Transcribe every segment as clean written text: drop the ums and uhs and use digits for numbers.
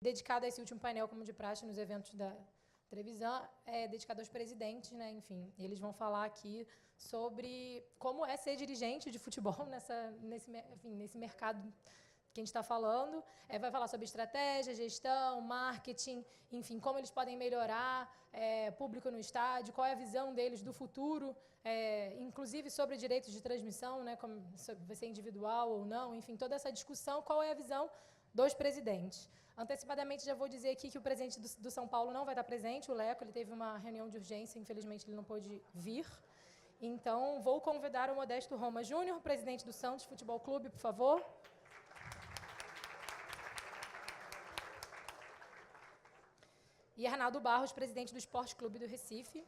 dedicado a esse último painel, como de praxe, nos eventos da televisão, é dedicado aos presidentes, né? Enfim, eles vão falar aqui sobre como é ser dirigente de futebol nesse mercado que a gente está falando. Vai falar sobre estratégia, gestão, marketing, enfim, como eles podem melhorar público no estádio, qual é a visão deles do futuro, inclusive sobre direitos de transmissão, né, como vai ser individual ou não, enfim, toda essa discussão, qual é a visão dos presidentes. Antecipadamente, já vou dizer aqui que o presidente do São Paulo não vai estar presente, o Leco, ele teve uma reunião de urgência, infelizmente ele não pôde vir. Então, vou convidar o Modesto Roma Júnior, presidente do Santos Futebol Clube, por favor. E Arnaldo Barros, presidente do Esporte Clube do Recife.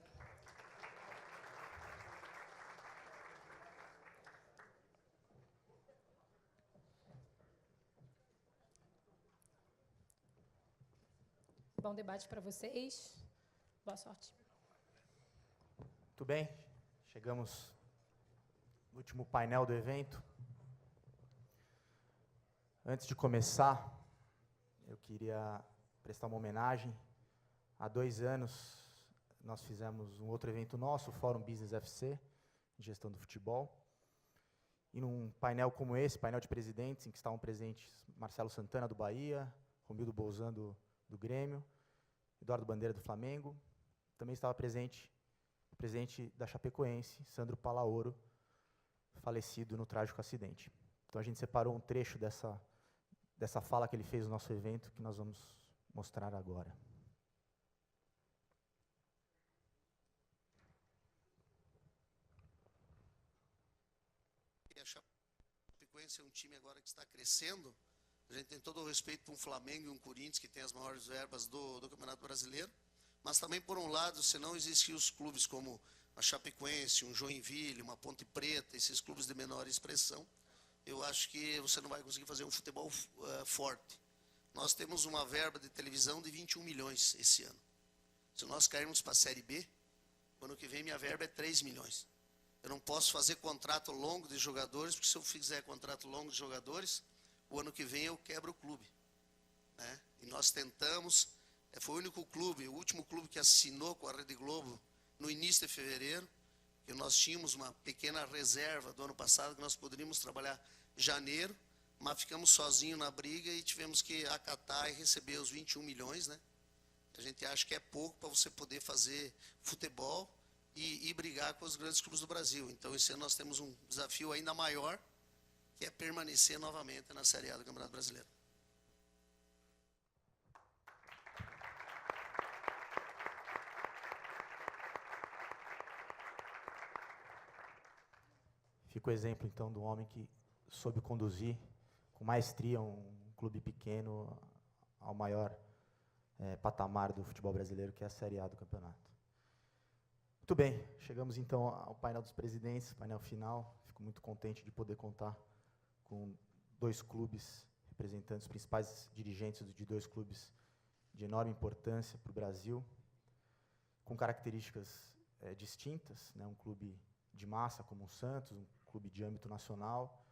Bom debate para vocês. Boa sorte. Muito bem, chegamos no último painel do evento. Antes de começar, eu queria prestar uma homenagem. Há 2 anos, nós fizemos um outro evento nosso, o Fórum Business FC, de gestão do futebol. E num painel como esse, painel de presidentes, em que estavam presentes Marcelo Santana, do Bahia, Romildo Bolzan, do Grêmio, Eduardo Bandeira, do Flamengo. Também estava presente o presidente da Chapecoense, Sandro Palaoro, falecido no trágico acidente. Então a gente separou um trecho dessa fala que ele fez no nosso evento, que nós vamos mostrar agora. A Chapecoense é um time agora que está crescendo. A gente tem todo o respeito para um Flamengo e um Corinthians, que tem as maiores verbas do Campeonato Brasileiro. Mas também, por um lado, se não existiam os clubes como a Chapecoense, um Joinville, uma Ponte Preta, esses clubes de menor expressão, eu acho que você não vai conseguir fazer um futebol forte. Nós temos uma verba de televisão de 21 milhões esse ano. Se nós cairmos para a Série B, o ano que vem minha verba é 3 milhões. Eu não posso fazer contrato longo de jogadores, porque se eu fizer contrato longo de jogadores, o ano que vem eu quebro o clube, né? E nós tentamos, foi o único clube, o último clube que assinou com a Rede Globo no início de fevereiro, que nós tínhamos uma pequena reserva do ano passado, que nós poderíamos trabalhar janeiro, mas ficamos sozinhos na briga e tivemos que acatar e receber os 21 milhões, né? A gente acha que é pouco para você poder fazer futebol e brigar com os grandes clubes do Brasil. Então, esse ano nós temos um desafio ainda maior, que é permanecer novamente na Série A do Campeonato Brasileiro. Fica o exemplo, então, do homem que soube conduzir com maestria um clube pequeno ao maior patamar do futebol brasileiro, que é a Série A do campeonato. Muito bem, chegamos então ao painel dos presidentes, painel final. Fico muito contente de poder contar com 2 clubes, representantes, os principais dirigentes de 2 clubes de enorme importância para o Brasil, com características distintas, né? Um clube de massa como o Santos, um clube de âmbito nacional,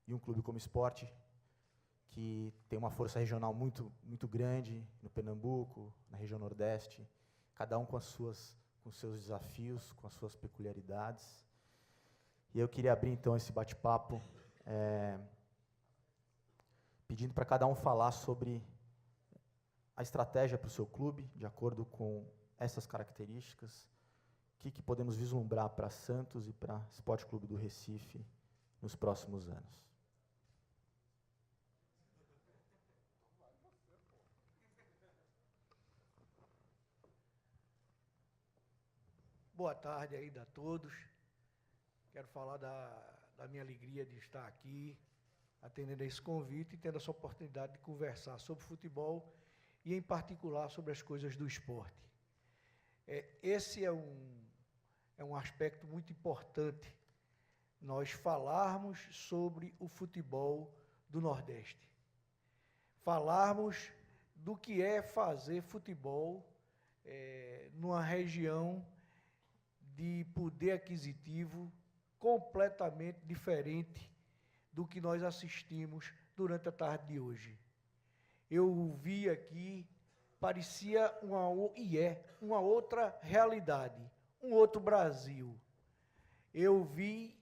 e um clube como o Sport, que tem uma força regional muito, muito grande no Pernambuco, na região Nordeste, cada um com seus desafios, com as suas peculiaridades. E eu queria abrir, então, esse bate-papo pedindo para cada um falar sobre a estratégia para o seu clube, de acordo com essas características, o que podemos vislumbrar para Santos e para Esporte Clube do Recife nos próximos anos. Boa tarde ainda a todos. Quero falar da minha alegria de estar aqui, atendendo a esse convite e tendo essa oportunidade de conversar sobre futebol e, em particular, sobre as coisas do esporte. Esse é um aspecto muito importante, nós falarmos sobre o futebol do Nordeste. Falarmos do que é fazer futebol numa região de poder aquisitivo completamente diferente do que nós assistimos durante a tarde de hoje. eu vi aqui, parecia uma outra realidade, um outro Brasil. Eu vi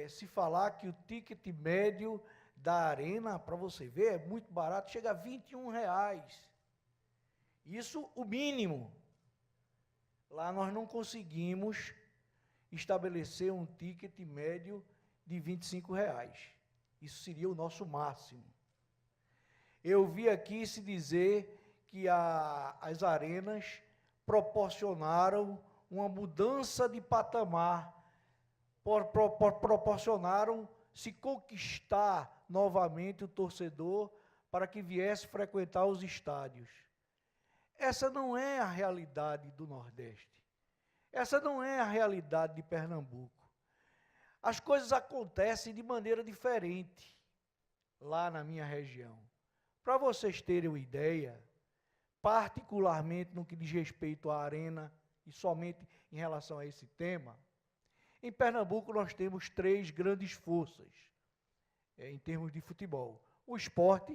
se falar que o ticket médio da arena, para você ver, é muito barato, chega a R$21. Isso o mínimo. Lá nós não conseguimos estabelecer um ticket médio de R$25. Isso seria o nosso máximo. Eu vi aqui se dizer que as arenas proporcionaram uma mudança de patamar, proporcionaram se conquistar novamente o torcedor para que viesse frequentar os estádios. Essa não é a realidade do Nordeste. Essa não é a realidade de Pernambuco. As coisas acontecem de maneira diferente lá na minha região. Para vocês terem uma ideia, particularmente no que diz respeito à arena, e somente em relação a esse tema, em Pernambuco nós temos 3 grandes forças em termos de futebol. O Sport,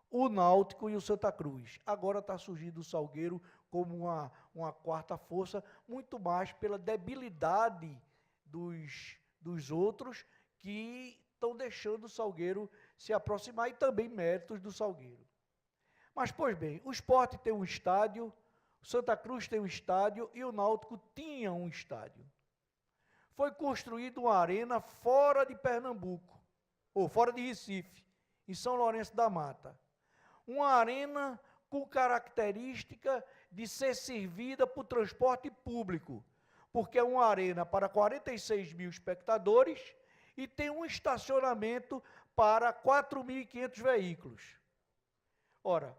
o Náutico e o Santa Cruz. Agora está surgindo o Salgueiro como uma quarta força, muito mais pela debilidade dos outros que estão deixando o Salgueiro se aproximar, e também méritos do Salgueiro. Mas, pois bem, o Sport tem um estádio, o Santa Cruz tem um estádio e o Náutico tinha um estádio. Foi construída uma arena fora de Pernambuco, ou fora de Recife, em São Lourenço da Mata. Uma arena com característica de ser servida por transporte público, porque é uma arena para 46 mil espectadores e tem um estacionamento para 4.500 veículos. Ora,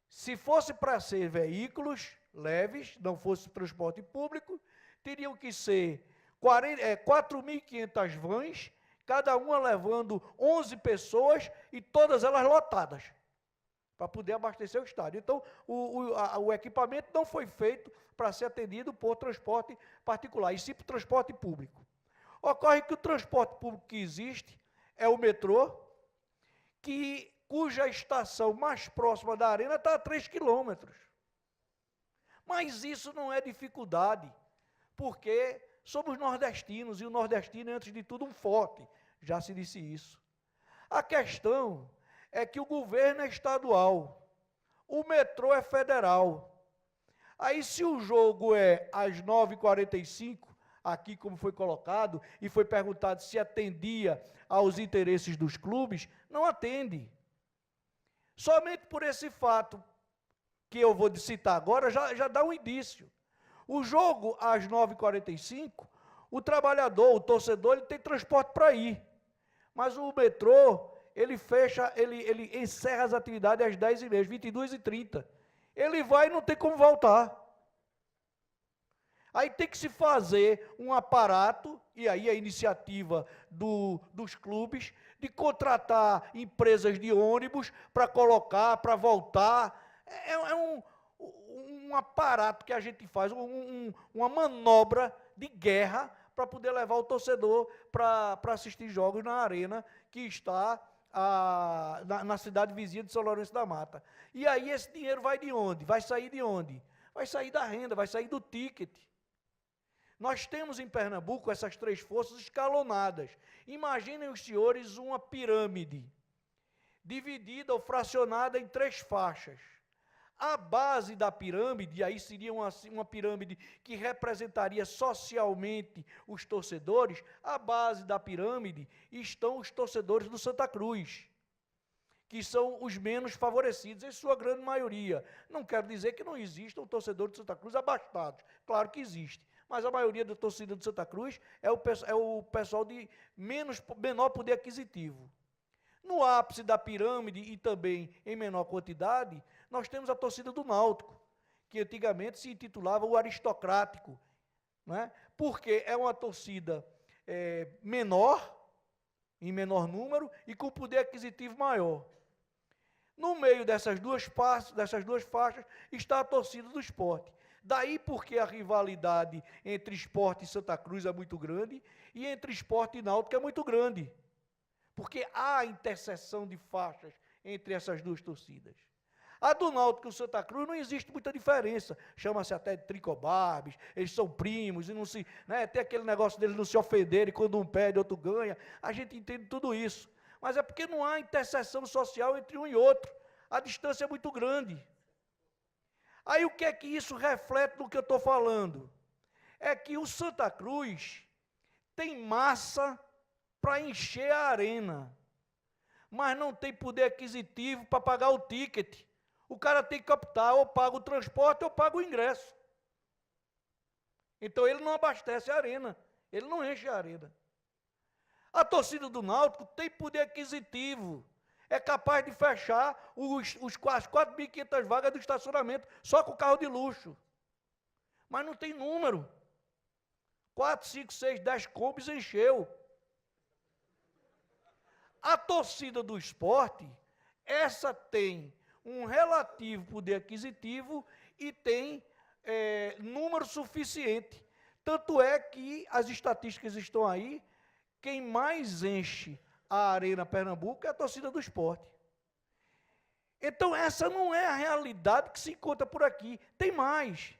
se fosse para ser veículos leves, não fosse transporte público, teriam que ser 4.500 vans, cada uma levando 11 pessoas e todas elas lotadas, para poder abastecer o estádio. Então, o equipamento não foi feito para ser atendido por transporte particular, e sim por transporte público. Ocorre que o transporte público que existe é o metrô, cuja estação mais próxima da arena está a 3 quilômetros. Mas isso não é dificuldade, porque somos nordestinos, e o nordestino é, antes de tudo, um forte. Já se disse isso. A questão é que o governo é estadual, o metrô é federal. Aí, se o jogo é às 9h45, aqui como foi colocado, e foi perguntado se atendia aos interesses dos clubes, não atende. Somente por esse fato, que eu vou citar agora, já dá um indício. O jogo, às 9h45, o trabalhador, o torcedor, ele tem transporte para ir. Mas o metrô, ele encerra as atividades às 10h30, 22h30. Ele vai e não tem como voltar. Aí tem que se fazer um aparato, e aí a iniciativa dos clubes, de contratar empresas de ônibus para colocar, para voltar. É um aparato que a gente faz, uma manobra de guerra para poder levar o torcedor para assistir jogos na arena que está na cidade vizinha de São Lourenço da Mata. E aí esse dinheiro vai de onde? Vai sair de onde? Vai sair da renda, vai sair do ticket. Nós temos em Pernambuco essas 3 forças escalonadas. Imaginem os senhores uma pirâmide, dividida ou fracionada em 3 faixas. A base da pirâmide, aí seria uma pirâmide que representaria socialmente os torcedores, a base da pirâmide estão os torcedores do Santa Cruz, que são os menos favorecidos, em sua grande maioria. Não quero dizer que não exista um torcedor de Santa Cruz abastado, claro que existe, mas a maioria da torcida do Santa Cruz é o pessoal de menor poder aquisitivo. No ápice da pirâmide e também em menor quantidade, nós temos a torcida do Náutico, que antigamente se intitulava o aristocrático, né? Porque é uma torcida menor, em menor número, e com poder aquisitivo maior. No meio dessas duas faixas está a torcida do Sport. Daí porque a rivalidade entre Sport e Santa Cruz é muito grande, e entre Sport e Náutico é muito grande. Porque há interseção de faixas entre essas duas torcidas. A do Náutico e o Santa Cruz não existe muita diferença. Chama-se até de tricobarbes, eles são primos, e não se, né, tem aquele negócio deles não se ofenderem quando um perde, outro ganha. A gente entende tudo isso. Mas é porque não há interseção social entre um e outro. A distância é muito grande. Aí o que é que isso reflete no que eu estou falando? É que o Santa Cruz tem massa para encher a arena, mas não tem poder aquisitivo para pagar o ticket. O cara tem que capital, ou paga o transporte, ou paga o ingresso. Então ele não abastece a arena, ele não enche a arena. A torcida do Náutico tem poder aquisitivo, é capaz de fechar as 4.500 vagas do estacionamento, só com carro de luxo. Mas não tem número. 4, 5, 6, 10 combis encheu. A torcida do Sport, essa tem um relativo poder aquisitivo e tem número suficiente. Tanto é que as estatísticas estão aí, quem mais enche a Arena Pernambuco é a torcida do Sport. Então essa não é a realidade que se encontra por aqui. Tem mais.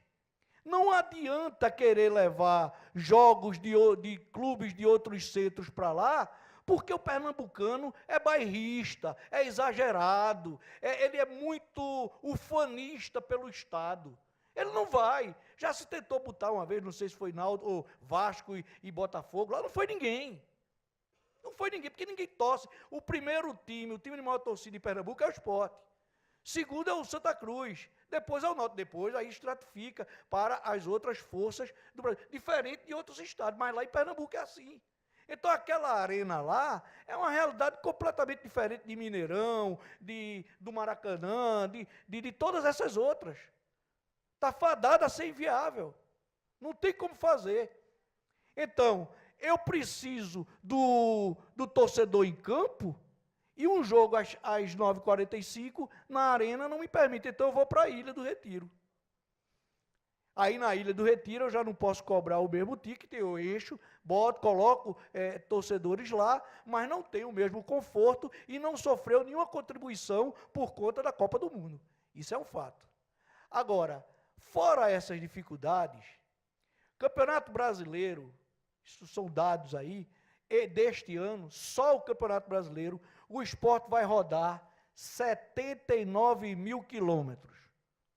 Não adianta querer levar jogos de clubes de outros centros para lá, porque o pernambucano é bairrista, é exagerado, ele é muito ufanista pelo Estado. Ele não vai. Já se tentou botar uma vez, não sei se foi Náutico, ou Vasco e Botafogo, lá não foi ninguém. Não foi ninguém, porque ninguém torce. O primeiro time, o time de maior torcida de Pernambuco é o Sport. Segundo é o Santa Cruz. Depois é o Náutico. Depois aí estratifica para as outras forças do Brasil. Diferente de outros estados, mas lá em Pernambuco é assim. Então aquela arena lá é uma realidade completamente diferente de Mineirão, do Maracanã, de todas essas outras. Está fadada a ser inviável. Não tem como fazer. Então, eu preciso do torcedor em campo e um jogo às 9h45 na arena não me permite. Então eu vou para a Ilha do Retiro. Aí na Ilha do Retiro eu já não posso cobrar o mesmo ticket, eu encho, coloco torcedores lá, mas não tenho o mesmo conforto e não sofreu nenhuma contribuição por conta da Copa do Mundo. Isso é um fato. Agora, fora essas dificuldades, Campeonato Brasileiro, isso são dados aí, deste ano, só o Campeonato Brasileiro, o Sport vai rodar 79 mil quilômetros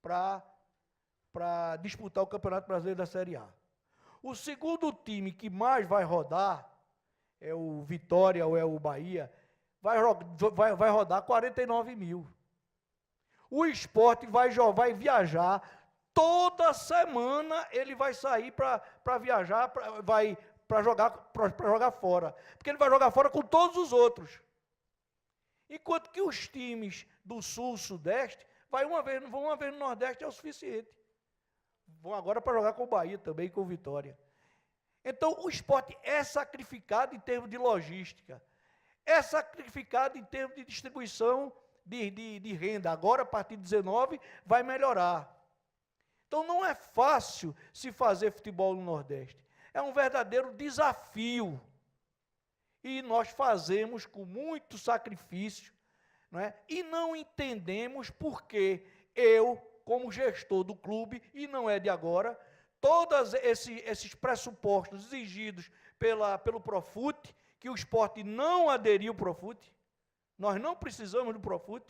para disputar o Campeonato Brasileiro da Série A. O segundo time que mais vai rodar é o Vitória ou é o Bahia, vai rodar 49 mil. O Sport vai viajar, toda semana ele vai sair para viajar, para jogar fora. Porque ele vai jogar fora com todos os outros. Enquanto que os times do Sul, Sudeste, vão uma vez no Nordeste é o suficiente. Vão agora para jogar com o Bahia também, com o Vitória. Então, o Sport é sacrificado em termos de logística, é sacrificado em termos de distribuição de renda. Agora, a partir de 19, vai melhorar. Então, não é fácil se fazer futebol no Nordeste. É um verdadeiro desafio. E nós fazemos com muito sacrifício, não é? E não entendemos por que eu, como gestor do clube, e não é de agora, todos esses pressupostos exigidos pelo Profut, que o Sport não aderiu ao Profut, nós não precisamos do Profut,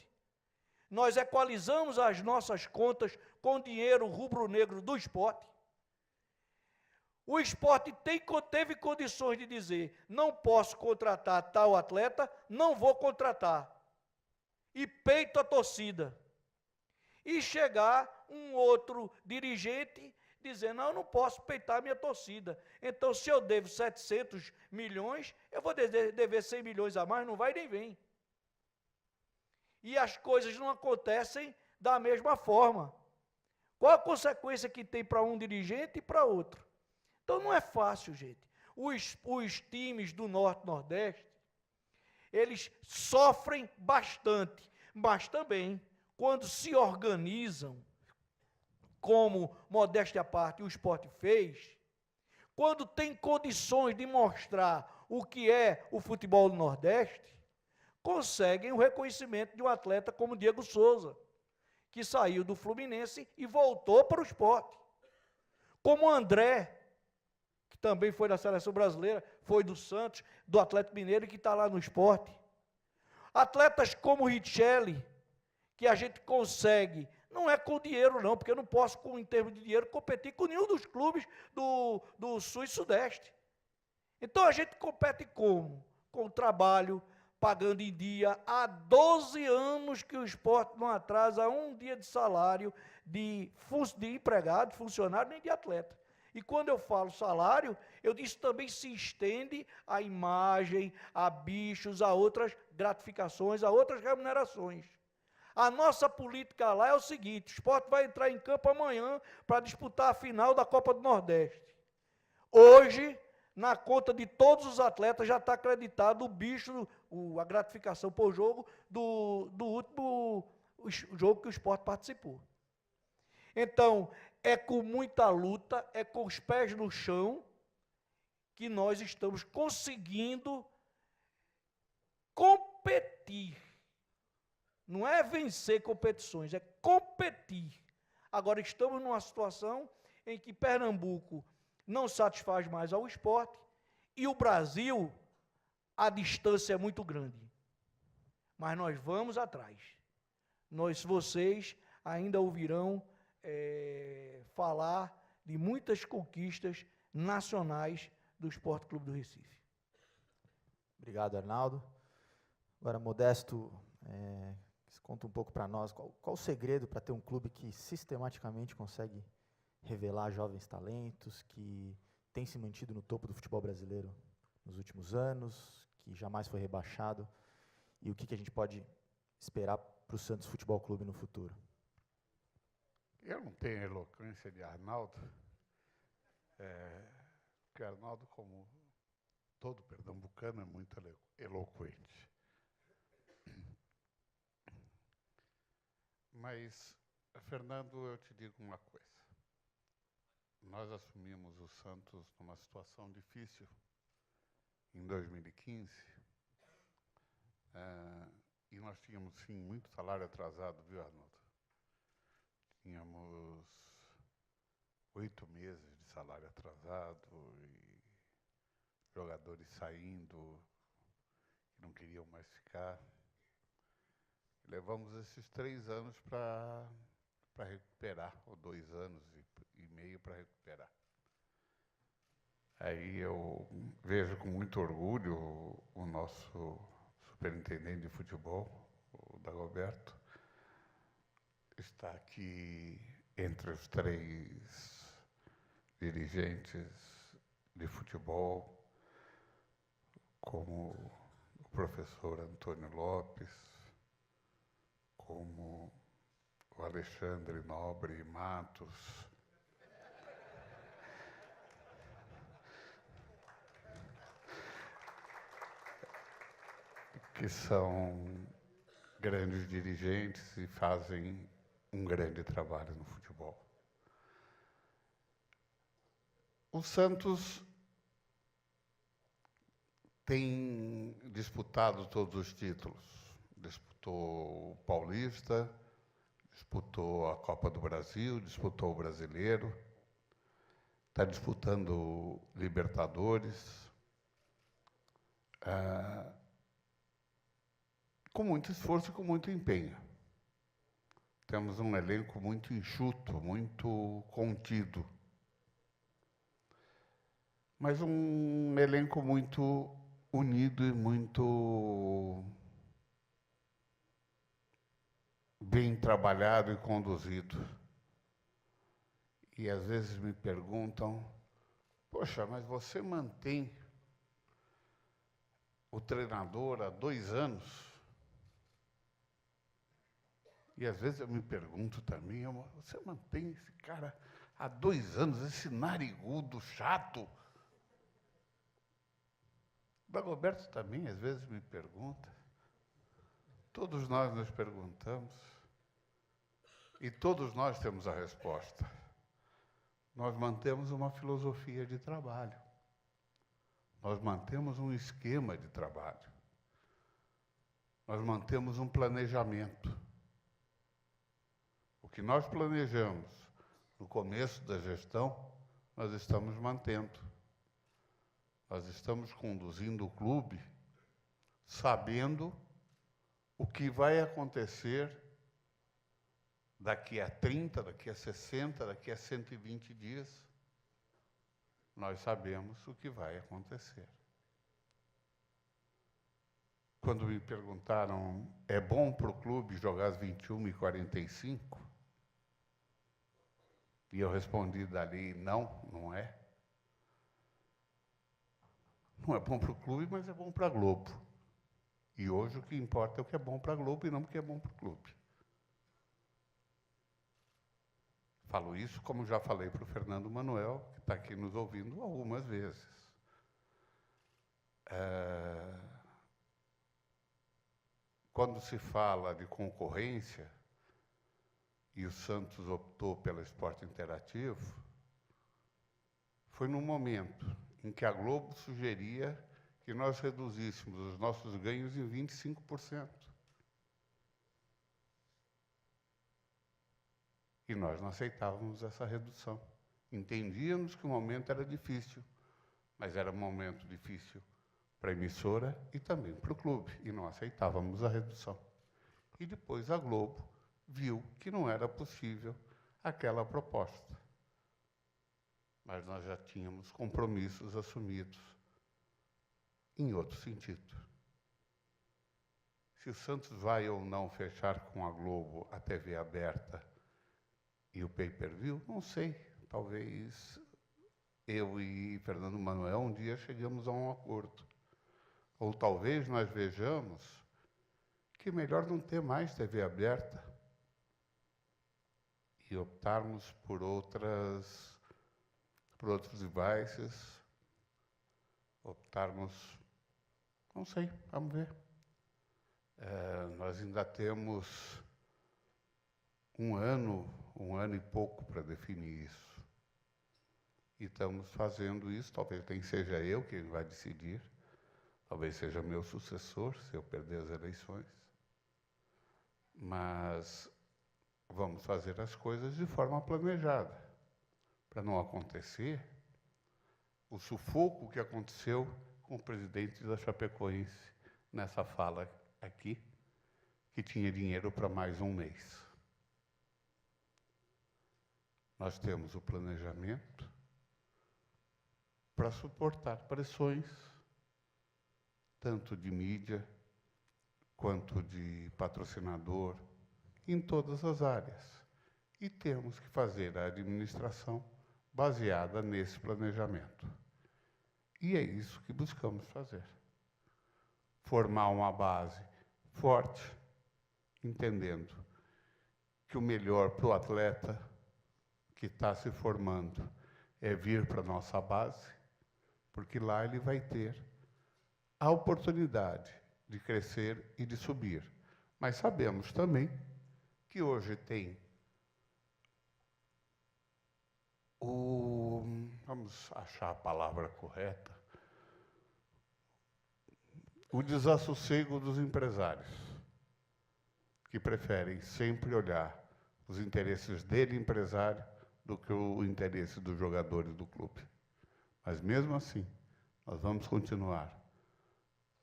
nós equalizamos as nossas contas com dinheiro rubro-negro do Sport. O Sport teve condições de dizer, não posso contratar tal atleta, não vou contratar. E peito a torcida. E chegar um outro dirigente dizendo, não, eu não posso peitar minha torcida. Então, se eu devo 700 milhões, eu vou dever 100 milhões a mais, não vai nem vem. E as coisas não acontecem da mesma forma. Qual a consequência que tem para um dirigente e para outro? Então, não é fácil, gente. Os times do Norte e Nordeste, eles sofrem bastante, mas também, quando se organizam, como, modéstia à parte, o Sport fez, quando tem condições de mostrar o que é o futebol do Nordeste, conseguem o reconhecimento de um atleta como Diego Souza, que saiu do Fluminense e voltou para o Sport. Como André, que também foi da seleção brasileira, foi do Santos, do Atlético Mineiro, e que está lá no Sport. Atletas como Richelli, que a gente consegue, não é com dinheiro não, porque eu não posso, em termos de dinheiro, competir com nenhum dos clubes do Sul e Sudeste. Então a gente compete como? Com trabalho, pagando em dia. Há 12 anos que o Sport não atrasa um dia de salário de empregado, funcionário, nem de atleta. E quando eu falo salário, eu disse também se estende à imagem, a bichos, a outras gratificações, a outras remunerações. A nossa política lá é o seguinte: o Sport vai entrar em campo amanhã para disputar a final da Copa do Nordeste. Hoje, na conta de todos os atletas, já está acreditado o bicho, a gratificação por jogo do último jogo que o Sport participou. Então, é com muita luta, é com os pés no chão, que nós estamos conseguindo competir. Não é vencer competições, é competir. Agora, estamos numa situação em que Pernambuco não satisfaz mais ao Sport e o Brasil, a distância é muito grande. Mas nós vamos atrás. Vocês ainda ouvirão falar de muitas conquistas nacionais do Sport Clube do Recife. Obrigado, Arnaldo. Agora, Modesto, conta um pouco para nós, qual o segredo para ter um clube que sistematicamente consegue revelar jovens talentos, que tem se mantido no topo do futebol brasileiro nos últimos anos, que jamais foi rebaixado, e o que a gente pode esperar para o Santos Futebol Clube no futuro? Eu não tenho a eloquência de Arnaldo, porque Arnaldo, como todo pernambucano, é muito eloquente. Mas, Fernando, eu te digo uma coisa. Nós assumimos o Santos numa situação difícil em 2015, e nós tínhamos, sim, muito salário atrasado, viu, Arnaldo? Tínhamos 8 meses de salário atrasado e jogadores saindo, que não queriam mais ficar. Levamos esses 3 anos para recuperar, ou 2 anos e meio para recuperar. Aí eu vejo com muito orgulho o nosso superintendente de futebol, o Dagoberto, está aqui entre os 3 dirigentes de futebol, como o professor Antônio Lopes, como o Alexandre Nobre Matos, que são grandes dirigentes e fazem um grande trabalho no futebol. O Santos tem disputado todos os títulos. Disputou o Paulista, disputou a Copa do Brasil, disputou o Brasileiro, está disputando o Libertadores, com muito esforço e com muito empenho. Temos um elenco muito enxuto, muito contido, mas um elenco muito unido e muito bem trabalhado e conduzido. E às vezes me perguntam, poxa, mas você mantém o treinador há 2 anos? E às vezes eu me pergunto também, você mantém esse cara há 2 anos, esse narigudo chato? O Dagoberto também às vezes me pergunta. Todos nós nos perguntamos. E todos nós temos a resposta. Nós mantemos uma filosofia de trabalho. Nós mantemos um esquema de trabalho. nós mantemos um planejamento. O que nós planejamos no começo da gestão, nós estamos mantendo. Nós estamos conduzindo o clube sabendo o que vai acontecer daqui a 30, daqui a 60, daqui a 120 dias. Nós sabemos o que vai acontecer. Quando me perguntaram, é bom para o clube jogar às 21h45? E eu respondi dali, não, não é. Não é bom para o clube, mas é bom para a Globo. E hoje o que importa é o que é bom para a Globo e não o que é bom para o clube. Falo isso como já falei para o Fernando Manuel, que está aqui nos ouvindo algumas vezes. Quando se fala de concorrência, e o Santos optou pelo esporte interativo, foi num momento em que a Globo sugeria que nós reduzíssemos os nossos ganhos em 25%. E nós não aceitávamos essa redução. Entendíamos que o momento era difícil, mas era um momento difícil para a emissora e também para o clube, e não aceitávamos a redução. E depois a Globo viu que não era possível aquela proposta. Mas nós já tínhamos compromissos assumidos em outro sentido. Se o Santos vai ou não fechar com a Globo a TV aberta e o pay-per-view, não sei. Talvez eu e Fernando Manuel um dia chegamos a um acordo. Ou talvez nós vejamos que é melhor não ter mais TV aberta e optarmos por outros devices, optarmos, não sei, vamos ver. Nós ainda temos um ano e pouco para definir isso. E estamos fazendo isso, talvez nem seja eu quem vai decidir, talvez seja meu sucessor, se eu perder as eleições. Mas vamos fazer as coisas de forma planejada, para não acontecer o sufoco que aconteceu com o presidente da Chapecoense nessa fala aqui, que tinha dinheiro para mais um mês. Nós temos o planejamento para suportar pressões, tanto de mídia quanto de patrocinador, em todas as áreas. E temos que fazer a administração baseada nesse planejamento. E é isso que buscamos fazer. Formar uma base forte, entendendo que o melhor para o atleta que está se formando é vir para a nossa base, porque lá ele vai ter a oportunidade de crescer e de subir. Mas sabemos também que hoje tem vamos achar a palavra correta, o desassossego dos empresários, que preferem sempre olhar os interesses dele, empresário, do que o interesse dos jogadores do clube. Mas, mesmo assim, nós vamos continuar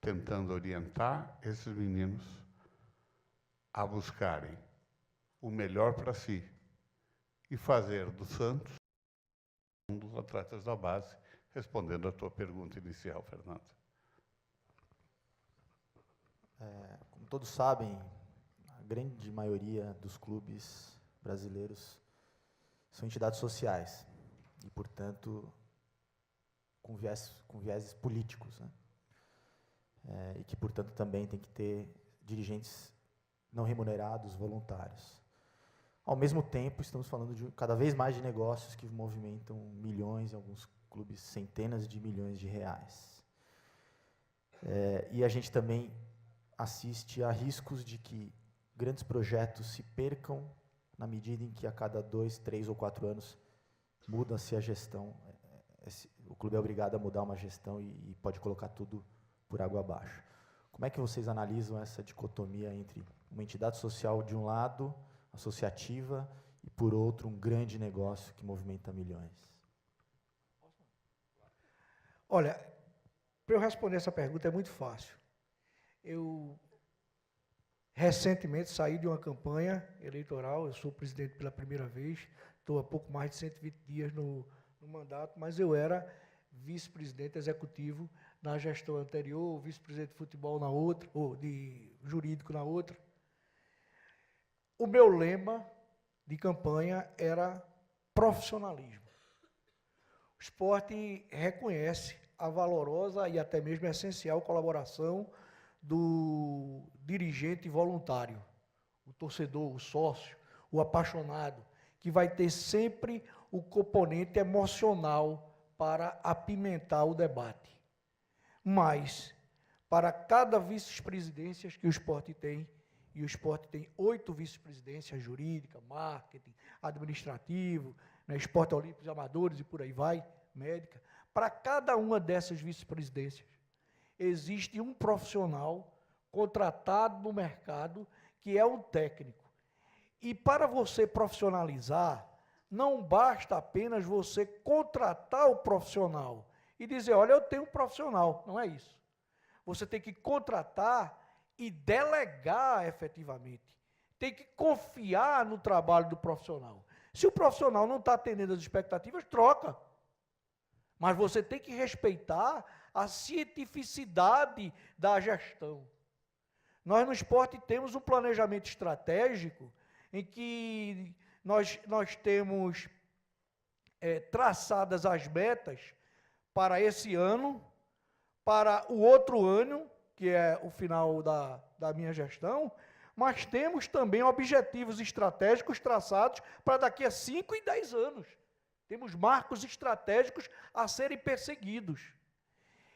tentando orientar esses meninos a buscarem o melhor para si e fazer do Santos um dos atletas da base, respondendo à tua pergunta inicial, Fernando. Como todos sabem, a grande maioria dos clubes brasileiros são entidades sociais e, portanto, com vieses políticos, né? E que, portanto, também tem que ter dirigentes não remunerados, voluntários. Ao mesmo tempo, estamos falando de cada vez mais de negócios que movimentam milhões, em alguns clubes centenas de milhões de reais. E a gente também assiste a riscos de que grandes projetos se percam na medida em que a cada 2, 3 ou 4 anos muda-se a gestão. O clube é obrigado a mudar uma gestão e pode colocar tudo por água abaixo. Como é que vocês analisam essa dicotomia entre uma entidade social de um lado, associativa, e por outro, um grande negócio que movimenta milhões? Olha, para eu responder essa pergunta é muito fácil. Eu recentemente saí de uma campanha eleitoral, eu sou presidente pela primeira vez, estou há pouco mais de 120 dias no mandato, mas eu era vice-presidente executivo na gestão anterior, vice-presidente de futebol na outra, ou de jurídico na outra. O meu lema de campanha era profissionalismo. O esporte reconhece a valorosa e até mesmo essencial colaboração do dirigente voluntário, o torcedor, o sócio, o apaixonado, que vai ter sempre o componente emocional para apimentar o debate. Mas, para cada vice-presidência que o esporte tem, e o esporte tem 8 vice-presidências, jurídica, marketing, administrativo, né, esporte olímpico e amadores e por aí vai, médica, para cada uma dessas vice-presidências, existe um profissional contratado no mercado que é um técnico. E para você profissionalizar, não basta apenas você contratar o profissional e dizer, olha, eu tenho um profissional. Não é isso. Você tem que contratar e delegar efetivamente. Tem que confiar no trabalho do profissional. Se o profissional não está atendendo as expectativas, troca. Mas você tem que respeitar a cientificidade da gestão. Nós no esporte temos um planejamento estratégico em que nós temos traçadas as metas para esse ano, para o outro ano, que é o final da minha gestão, mas temos também objetivos estratégicos traçados para daqui a 5 e 10 anos. Temos marcos estratégicos a serem perseguidos.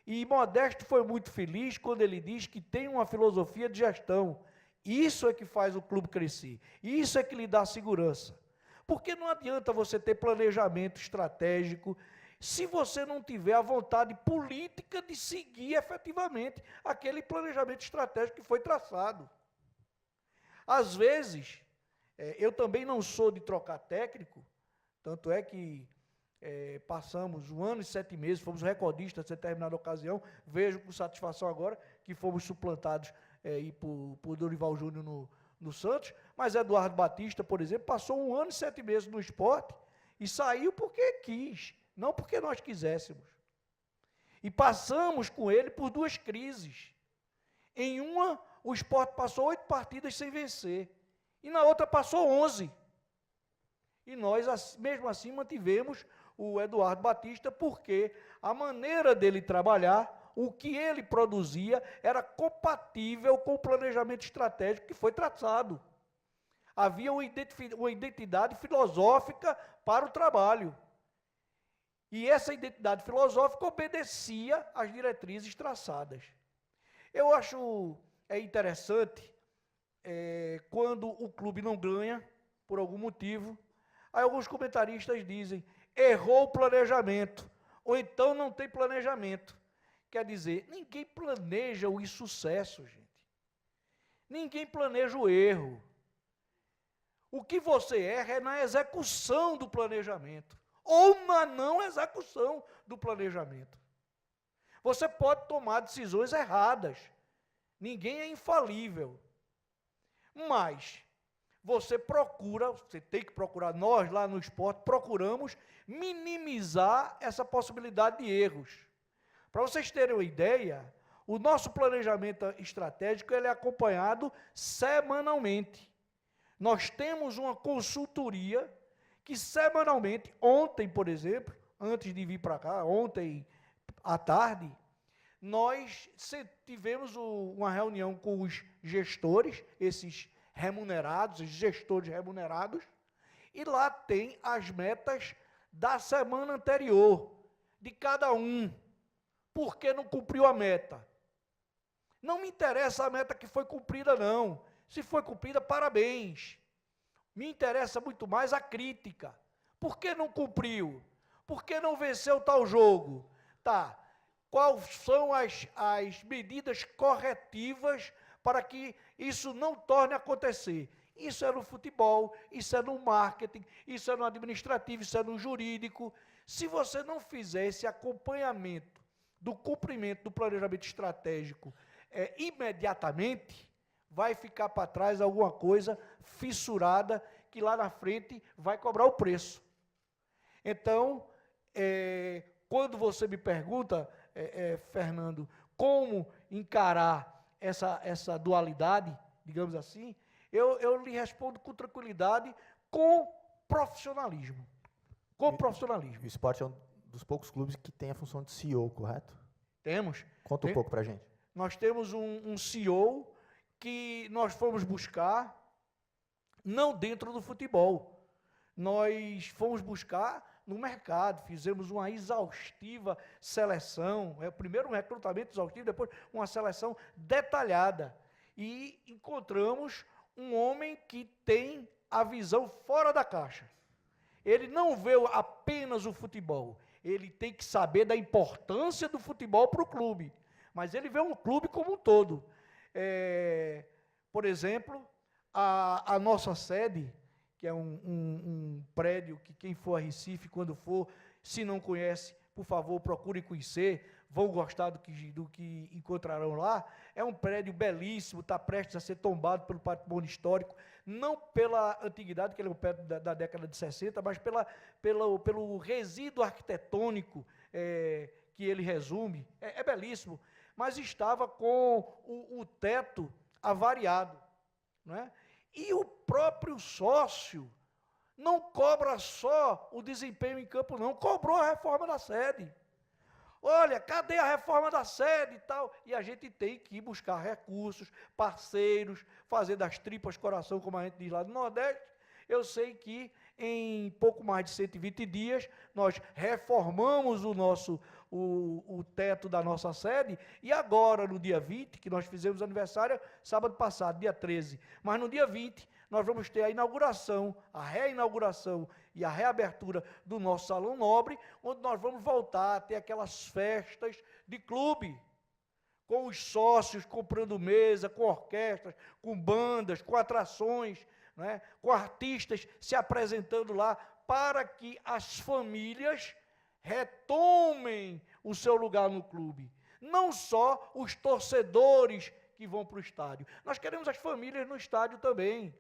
E Modesto foi muito feliz quando ele diz que tem uma filosofia de gestão. Isso é que faz o clube crescer. Isso é que lhe dá segurança. Porque não adianta você ter planejamento estratégico se você não tiver a vontade política de seguir efetivamente aquele planejamento estratégico que foi traçado. Às vezes, eu também não sou de trocar técnico, tanto é que passamos 1 ano e 7 meses, fomos recordistas em determinada ocasião, vejo com satisfação agora que fomos suplantados por Dorival Júnior no Santos, mas Eduardo Batista, por exemplo, passou 1 ano e 7 meses no esporte e saiu porque quis, não porque nós quiséssemos. E passamos com ele por 2 crises. Em uma, o esporte passou 8 partidas sem vencer, e na outra passou 11. E nós, mesmo assim, mantivemos o Eduardo Batista, porque a maneira dele trabalhar, o que ele produzia, era compatível com o planejamento estratégico que foi traçado. Havia uma identidade filosófica para o trabalho. E essa identidade filosófica obedecia às diretrizes traçadas. Eu acho interessante quando o clube não ganha, por algum motivo, aí alguns comentaristas dizem, errou o planejamento, ou então não tem planejamento. Quer dizer, ninguém planeja o insucesso, gente. Ninguém planeja o erro. O que você erra é na execução do planejamento, ou na não execução do planejamento. Você pode tomar decisões erradas. Ninguém é infalível. Mas você tem que procurar, nós lá no esporte procuramos minimizar essa possibilidade de erros. Para vocês terem uma ideia, o nosso planejamento estratégico ele é acompanhado semanalmente. Nós temos uma consultoria que semanalmente, ontem, por exemplo, antes de vir para cá, ontem à tarde, nós tivemos uma reunião com os gestores, esses remunerados, os gestores remunerados, e lá tem as metas da semana anterior, de cada um, porque não cumpriu a meta. Não me interessa a meta que foi cumprida, não. Se foi cumprida, parabéns. Me interessa muito mais a crítica. Por que não cumpriu? Por que não venceu tal jogo? Tá, quais são as medidas corretivas para que isso não torne a acontecer. Isso é no futebol, isso é no marketing, isso é no administrativo, isso é no jurídico. Se você não fizer esse acompanhamento do cumprimento do planejamento estratégico imediatamente, vai ficar para trás alguma coisa fissurada que lá na frente vai cobrar o preço. Então, quando você me pergunta, Fernando, como encarar essa dualidade, digamos assim, eu lhe respondo com tranquilidade, com profissionalismo. Com profissionalismo. O Sport é um dos poucos clubes que tem a função de CEO, correto? Temos. Conta um pouco para a gente. Nós temos um CEO que nós fomos buscar, não dentro do futebol. Nós fomos buscar no mercado, fizemos uma exaustiva seleção, primeiro um recrutamento exaustivo, depois uma seleção detalhada. E encontramos um homem que tem a visão fora da caixa. Ele não vê apenas o futebol, ele tem que saber da importância do futebol para o clube, mas ele vê um clube como um todo. Por exemplo, a nossa sede, que é um prédio que quem for a Recife, quando for, se não conhece, por favor, procure conhecer, vão gostar do que encontrarão lá. É um prédio belíssimo, está prestes a ser tombado pelo patrimônio histórico, não pela antiguidade, que ele é um prédio da década de 60, mas pelo resíduo arquitetônico que ele resume. É belíssimo, mas estava com o teto avariado, não é? E o próprio sócio não cobra só o desempenho em campo, não, cobrou a reforma da sede. Olha, cadê a reforma da sede e tal? E a gente tem que buscar recursos, parceiros, fazer das tripas coração, como a gente diz lá no Nordeste. Eu sei que em pouco mais de 120 dias, nós reformamos o teto da nossa sede, e agora, no dia 20, que nós fizemos aniversário, sábado passado, dia 13, mas no dia 20, nós vamos ter a inauguração, a reinauguração e a reabertura do nosso Salão Nobre, onde nós vamos voltar a ter aquelas festas de clube, com os sócios comprando mesa, com orquestras, com bandas, com atrações, né, com artistas se apresentando lá, para que as famílias retomem o seu lugar no clube. Não só os torcedores que vão para o estádio. Nós queremos as famílias no estádio também.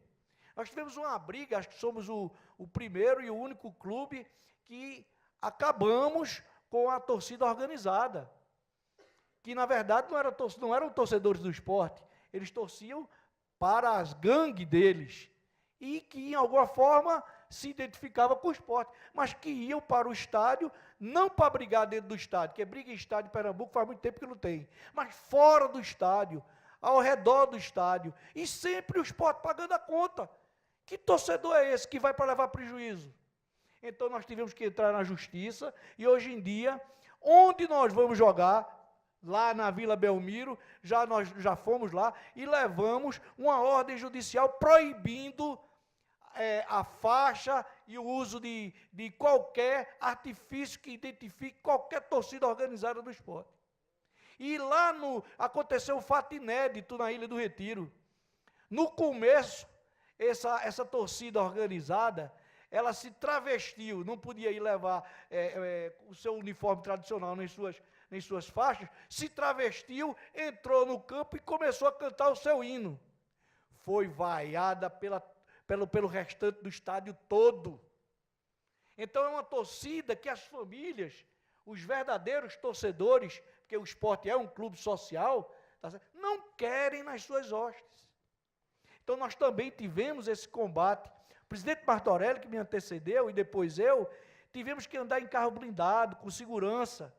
Nós tivemos uma briga, acho que somos o primeiro e o único clube que acabamos com a torcida organizada. Que, na verdade, não eram torcedores do esporte. Eles torciam para as gangues deles. E que, em alguma forma, se identificava com o esporte. Mas que iam para o estádio, não para brigar dentro do estádio, porque briga em estádio em Pernambuco faz muito tempo que não tem. Mas fora do estádio, ao redor do estádio. E sempre o esporte pagando a conta. Que torcedor é esse que vai para levar prejuízo? Então nós tivemos que entrar na justiça, e hoje em dia, onde nós vamos jogar, lá na Vila Belmiro, nós já fomos lá e levamos uma ordem judicial proibindo a faixa e o uso de qualquer artifício que identifique qualquer torcida organizada do esporte. E lá aconteceu um fato inédito na Ilha do Retiro. No começo, essa torcida organizada, ela se travestiu, não podia ir levar o seu uniforme tradicional nas suas faixas, se travestiu, entrou no campo e começou a cantar o seu hino. Foi vaiada pelo restante do estádio todo. Então é uma torcida que as famílias, os verdadeiros torcedores, porque o esporte é um clube social, não querem nas suas hostes. Então nós também tivemos esse combate. O presidente Martorelli, que me antecedeu, e depois eu, tivemos que andar em carro blindado, com segurança.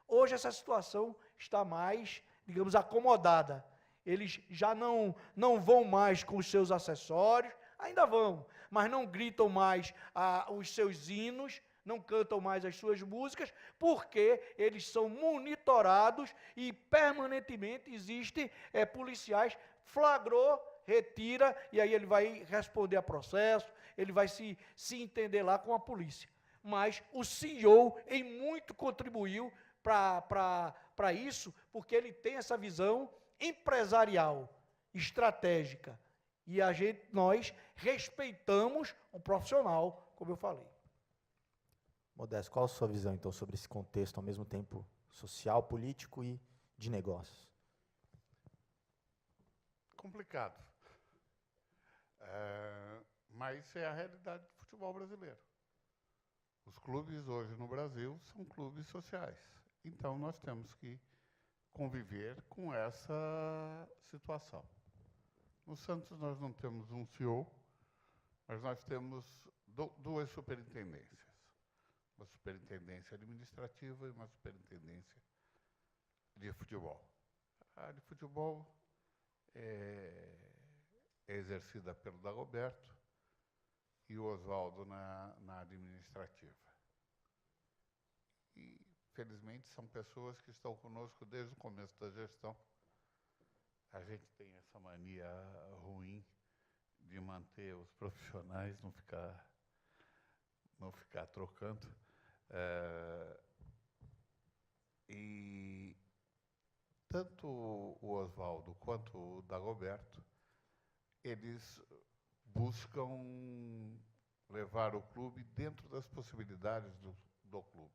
Hoje essa situação está mais, digamos, acomodada. Eles já não vão mais com os seus acessórios, ainda vão, mas não gritam mais os seus hinos, não cantam mais as suas músicas, porque eles são monitorados e permanentemente existem policiais, flagrou, retira, e aí ele vai responder a processo, ele vai se entender lá com a polícia. Mas o CEO em muito contribuiu para para isso, porque ele tem essa visão empresarial, estratégica. E nós respeitamos o profissional, como eu falei. Modesto, qual a sua visão, então, sobre esse contexto, ao mesmo tempo social, político e de negócios? Complicado. Mas é a realidade do futebol brasileiro. Os clubes hoje no Brasil são clubes sociais. Então, nós temos que conviver com essa situação. No Santos, nós não temos um CEO, mas nós temos duas superintendências. Uma superintendência administrativa e uma superintendência de futebol. A de futebol é exercida pelo Dagoberto e o Oswaldo na administrativa. E, felizmente, são pessoas que estão conosco desde o começo da gestão. A gente tem essa mania ruim de manter os profissionais, não ficar trocando. E tanto o Oswaldo quanto o Dagoberto, eles buscam levar o clube dentro das possibilidades do clube.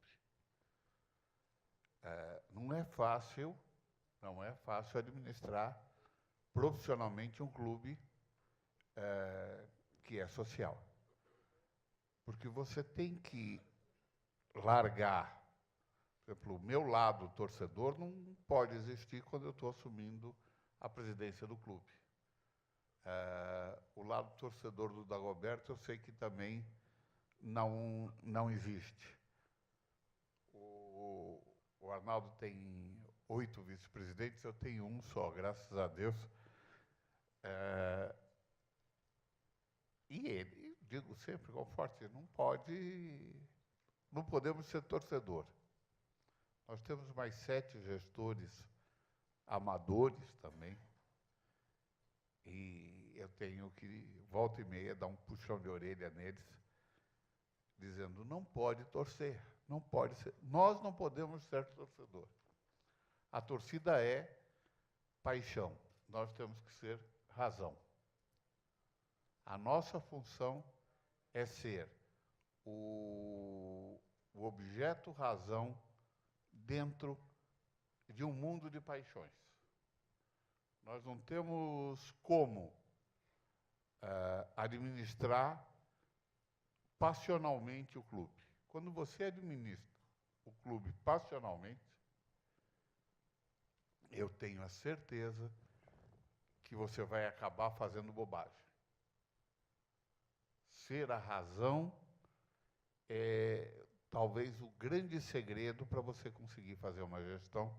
Não é fácil administrar profissionalmente um clube que é social. Porque você tem que largar, por exemplo, o meu lado torcedor não pode existir quando eu estou assumindo a presidência do clube. O lado torcedor do Dagoberto eu sei que também não existe. O Arnaldo tem 8 vice-presidentes, eu tenho um só, graças a Deus. E ele, digo sempre com forte, não podemos ser torcedor. Nós temos mais 7 gestores amadores também. E eu tenho que, volta e meia, dar um puxão de orelha neles, dizendo, não pode torcer, não pode ser. Nós não podemos ser torcedor. A torcida é paixão, nós temos que ser razão. A nossa função é ser o objeto razão dentro de um mundo de paixões. Nós não temos como administrar passionalmente o clube. Quando você administra o clube passionalmente, eu tenho a certeza que você vai acabar fazendo bobagem. Ser a razão é talvez o grande segredo para você conseguir fazer uma gestão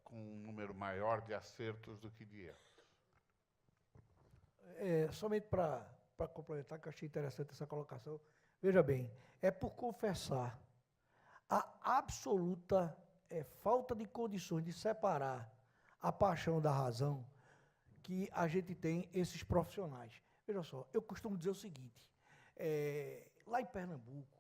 com um número maior de acertos do que de erros. Somente para complementar, que eu achei interessante essa colocação. Veja bem, é por confessar a absoluta falta de condições de separar a paixão da razão que a gente tem esses profissionais. Veja só, eu costumo dizer o seguinte, lá em Pernambuco,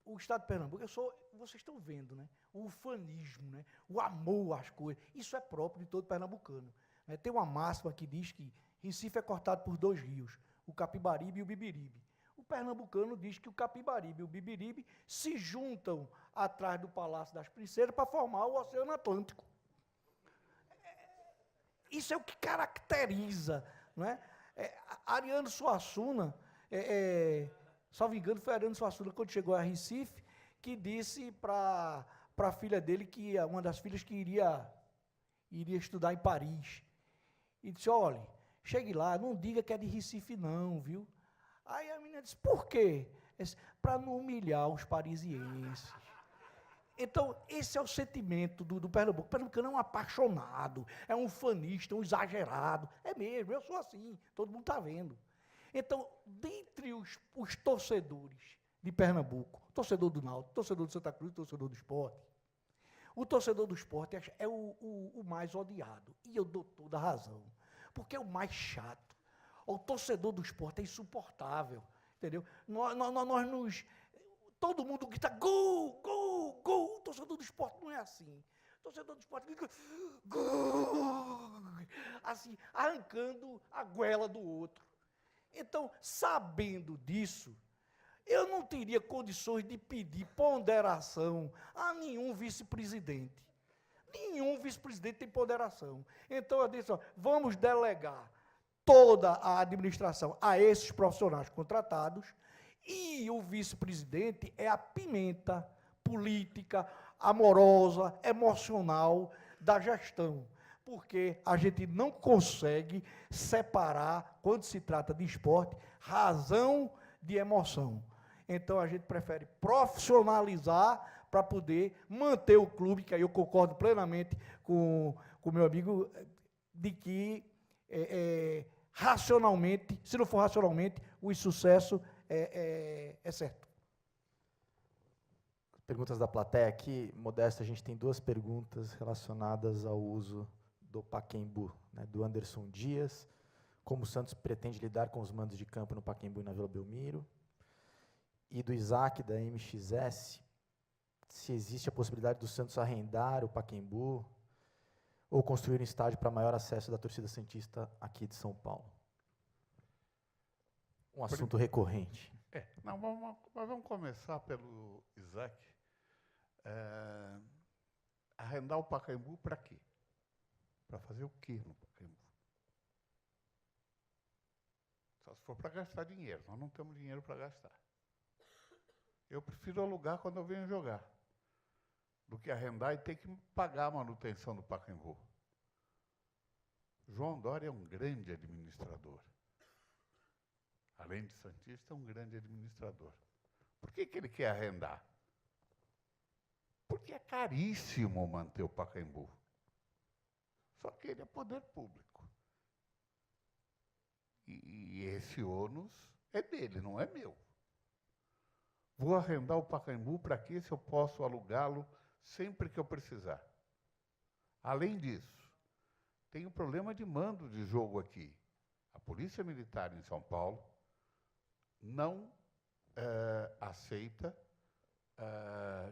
o estado de Pernambuco, vocês estão vendo, né? O ufanismo, né? O amor às coisas, isso é próprio de todo pernambucano. Né? Tem uma máxima que diz que Recife é cortado por 2 rios, o Capibaribe e o Bibiribe. O pernambucano diz que o Capibaribe e o Bibiribe se juntam atrás do Palácio das Princesas para formar o Oceano Atlântico. Isso é o que caracteriza, não é? Ariano Suassuna, salvo engano, foi Ariano Suassuna, quando chegou a Recife, que disse para a filha dele, que uma das filhas que iria estudar em Paris. E disse, olha, chegue lá, não diga que é de Recife não, viu? Aí a menina disse, por quê? Para não humilhar os parisienses. Então, esse é o sentimento do Pernambuco. O pernambucano é um apaixonado, é um fanista, um exagerado. É mesmo, eu sou assim, todo mundo está vendo. Então, dentre os torcedores de Pernambuco, torcedor do Náutico, torcedor do Santa Cruz, torcedor do Sport, o torcedor do Sport é o mais odiado. E eu dou toda a razão, porque é o mais chato. O torcedor do Sport é insuportável, entendeu? Todo mundo grita gol, gol, gol, gol. O torcedor do Sport não é assim. O torcedor do Sport fica, gol, assim, arrancando a goela do outro. Então, sabendo disso, eu não teria condições de pedir ponderação a nenhum vice-presidente. Nenhum vice-presidente tem ponderação. Então, eu disse, ó, vamos delegar toda a administração a esses profissionais contratados e o vice-presidente é a pimenta política, amorosa, emocional da gestão. Porque a gente não consegue separar, quando se trata de esporte, razão de emoção. Então, a gente prefere profissionalizar para poder manter o clube, que aí eu concordo plenamente com o meu amigo, de que racionalmente, se não for racionalmente, o insucesso é certo. Perguntas da plateia aqui. Modesto, a gente tem 2 perguntas relacionadas ao uso do Pacaembu, né, do Anderson Dias. Como o Santos pretende lidar com os mandos de campo no Pacaembu e na Vila Belmiro? E do Isaac, da MXS, se existe a possibilidade do Santos arrendar o Pacaembu ou construir um estádio para maior acesso da torcida santista aqui de São Paulo. Um assunto recorrente. Não, vamos começar pelo Isaac. Arrendar o Pacaembu para quê? Para fazer o quê no Pacaembu? Só se for para gastar dinheiro. Nós não temos dinheiro para gastar. Eu prefiro alugar quando eu venho jogar, do que arrendar e ter que pagar a manutenção do Pacaembu. João Dória é um grande administrador. Além de santista, é um grande administrador. Por que ele quer arrendar? Porque é caríssimo manter o Pacaembu. Só que ele é poder público. E esse ônus é dele, não é meu. Vou arrendar o Pacaembu para quê se eu posso alugá-lo sempre que eu precisar? Além disso, tem um problema de mando de jogo aqui. A Polícia Militar em São Paulo não aceita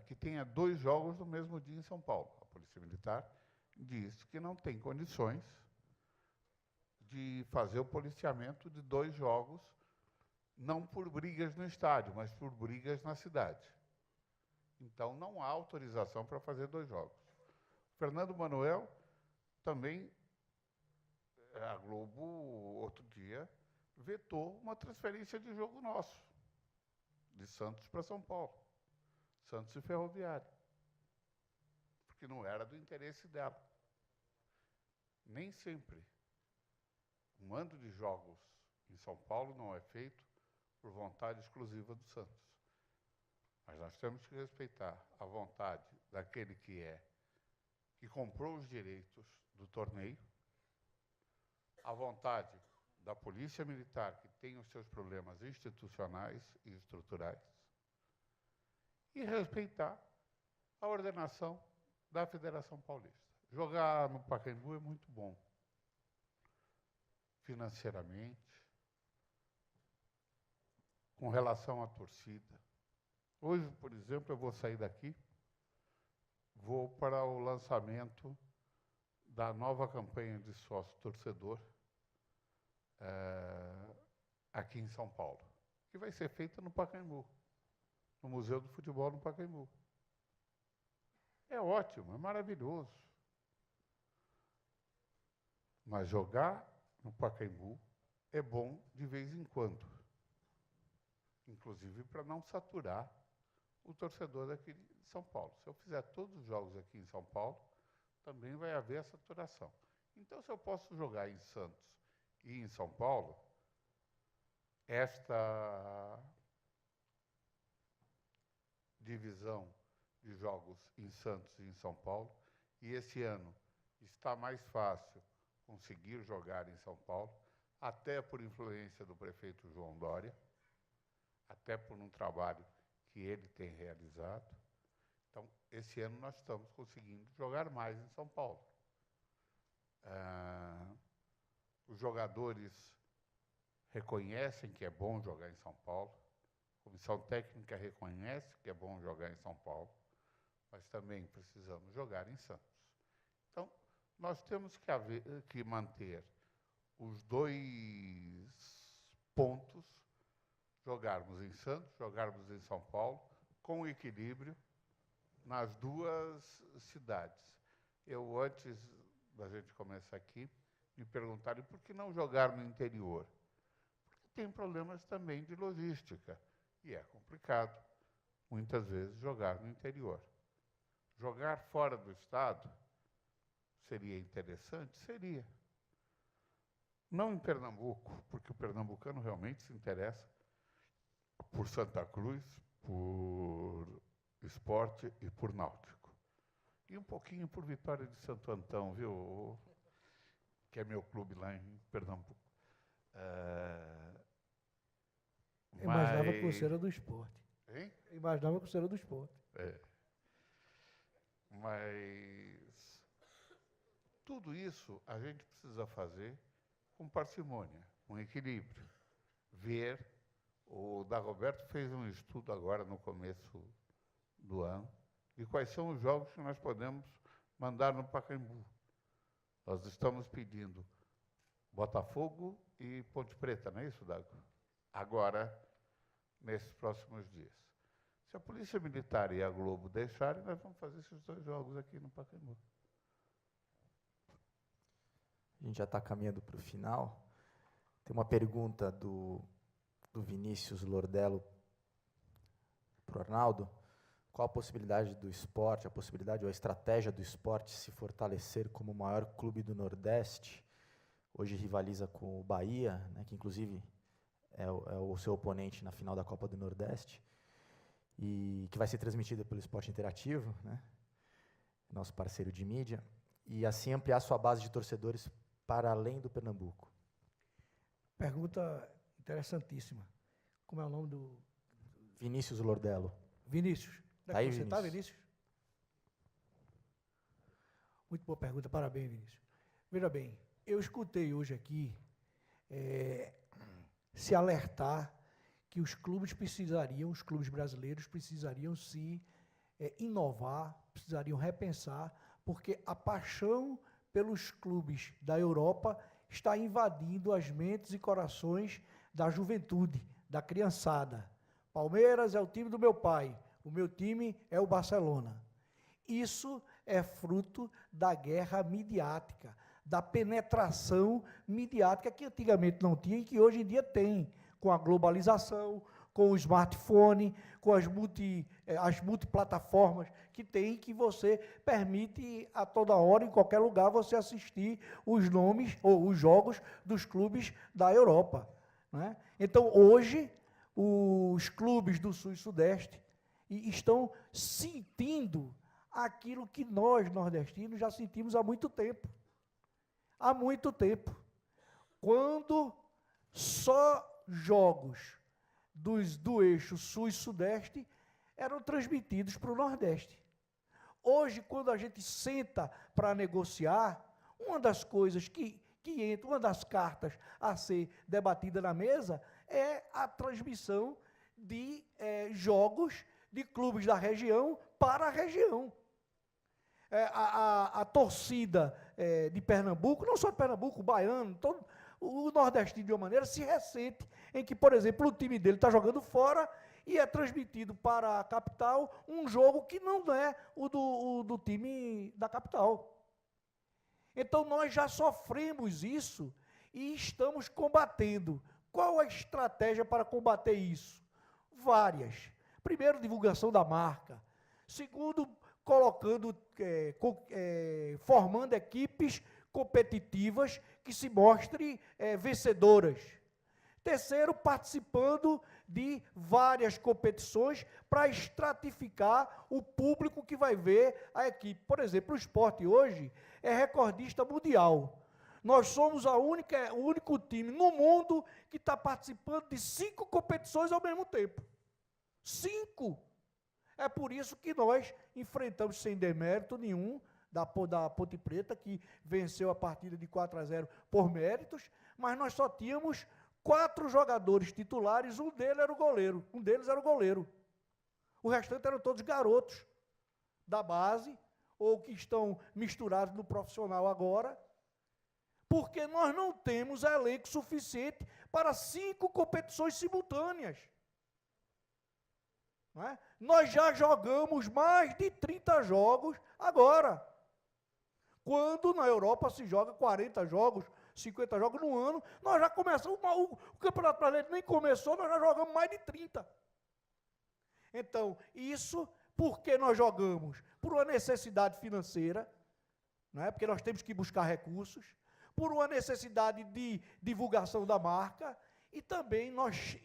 que tenha 2 jogos no mesmo dia em São Paulo. A Polícia Militar diz que não tem condições de fazer o policiamento de 2 jogos, não por brigas no estádio, mas por brigas na cidade. Então, não há autorização para fazer 2 jogos. Fernando Manuel também, a Globo, outro dia, vetou uma transferência de jogo nosso, de Santos para São Paulo, Santos e Ferroviário, porque não era do interesse dela. Nem sempre o mando de jogos em São Paulo não é feito por vontade exclusiva do Santos. Mas nós temos que respeitar a vontade daquele que comprou os direitos do torneio, a vontade da Polícia Militar, que tem os seus problemas institucionais e estruturais, e respeitar a ordenação da Federação Paulista. Jogar no Pacaembu é muito bom, financeiramente, com relação à torcida. Hoje, por exemplo, eu vou sair daqui, vou para o lançamento da nova campanha de sócio-torcedor aqui em São Paulo, que vai ser feita no Pacaembu, no Museu do Futebol no Pacaembu. É ótimo, é maravilhoso. Mas jogar no Pacaembu é bom de vez em quando, inclusive para não saturar o torcedor daqui de São Paulo. Se eu fizer todos os jogos aqui em São Paulo, também vai haver a saturação. Então, se eu posso jogar em Santos e em São Paulo, esta divisão de jogos em Santos e em São Paulo, e esse ano está mais fácil conseguir jogar em São Paulo, até por influência do prefeito João Dória, até por um trabalho que ele tem realizado. Então, esse ano nós estamos conseguindo jogar mais em São Paulo. Os jogadores reconhecem que é bom jogar em São Paulo, a comissão técnica reconhece que é bom jogar em São Paulo, mas também precisamos jogar em Santos. Então, nós temos que manter os 2 pontos, jogarmos em Santos, jogarmos em São Paulo, com equilíbrio nas 2 cidades. Eu, antes da gente começar aqui, me perguntaram por que não jogar no interior? Porque tem problemas também de logística, e é complicado, muitas vezes, jogar no interior. Jogar fora do estado seria interessante? Seria. Não em Pernambuco, porque o pernambucano realmente se interessa por Santa Cruz, por esporte e por náutico. E um pouquinho por Vitória de Santo Antão, viu? Que é meu clube lá em Pernambuco. Eu imaginava que você era do esporte. Hein? Eu imaginava que você era do esporte. Mas tudo isso a gente precisa fazer com parcimônia, com equilíbrio. Ver, o Dagoberto fez um estudo agora no começo do ano, de quais são os jogos que nós podemos mandar no Pacaembu. Nós estamos pedindo Botafogo e Ponte Preta, não é isso, Dago? Agora, nesses próximos dias. Se a Polícia Militar e a Globo deixarem, nós vamos fazer esses 2 jogos aqui no Pacaembu. A gente já está caminhando para o final. Tem uma pergunta do Vinícius Lordello para o Arnaldo. Qual a possibilidade do esporte, a possibilidade ou a estratégia do esporte se fortalecer como o maior clube do Nordeste? Hoje rivaliza com o Bahia, né, que inclusive é o seu oponente na final da Copa do Nordeste, e que vai ser transmitida pelo Esporte Interativo, né, nosso parceiro de mídia, e assim ampliar sua base de torcedores para além do Pernambuco. Pergunta interessantíssima. Como é o nome do... Vinícius Lordello. Vinícius. Tá aí, você está, Vinícius? Vinícius? Muito boa pergunta, parabéns, Vinícius. Veja bem, eu escutei hoje aqui se alertar que os clubes brasileiros precisariam se inovar, precisariam repensar, porque a paixão pelos clubes da Europa está invadindo as mentes e corações da juventude, da criançada. Palmeiras é o time do meu pai, o meu time é o Barcelona. Isso é fruto da guerra midiática, da penetração midiática que antigamente não tinha e que hoje em dia tem, com a globalização, com o smartphone, com as multiplataformas que tem, que você permite a toda hora, em qualquer lugar, você assistir os nomes ou os jogos dos clubes da Europa, né? Então, hoje, os clubes do Sul e Sudeste estão sentindo aquilo que nós, nordestinos, já sentimos há muito tempo. Há muito tempo. Quando só jogos do eixo Sul e Sudeste eram transmitidos para o Nordeste. Hoje, quando a gente senta para negociar, uma das coisas que entra, uma das cartas a ser debatida na mesa é a transmissão de jogos de clubes da região para a região. A torcida de Pernambuco, não só de Pernambuco, o baiano, o nordestino de uma maneira se ressente em que, por exemplo, o time dele está jogando fora e é transmitido para a capital um jogo que não é o do time da capital. Então, nós já sofremos isso e estamos combatendo. Qual a estratégia para combater isso? Várias. Primeiro, divulgação da marca. Segundo, colocando, formando equipes competitivas que se mostrem vencedoras. Terceiro, participando de várias competições para estratificar o público que vai ver a equipe. Por exemplo, o esporte hoje é recordista mundial. Nós somos o único time no mundo que está participando de 5 competições ao mesmo tempo. 5! É por isso que nós enfrentamos, sem demérito nenhum, da Ponte Preta, que venceu a partida de 4-0 por méritos, mas nós só tínhamos 4 jogadores titulares, um deles era o goleiro. O restante eram todos garotos. da base, ou que estão misturados no profissional agora, porque nós não temos elenco suficiente para 5 competições simultâneas. Não é? Nós já jogamos mais de 30 jogos agora. Quando na Europa se joga 40 jogos, 50 jogos no ano, nós já começamos, o Campeonato Brasileiro nem começou, nós já jogamos mais de 30. Então, isso porque nós jogamos? Por uma necessidade financeira, não é? Porque nós temos que buscar recursos, por uma necessidade de divulgação da marca, e também nós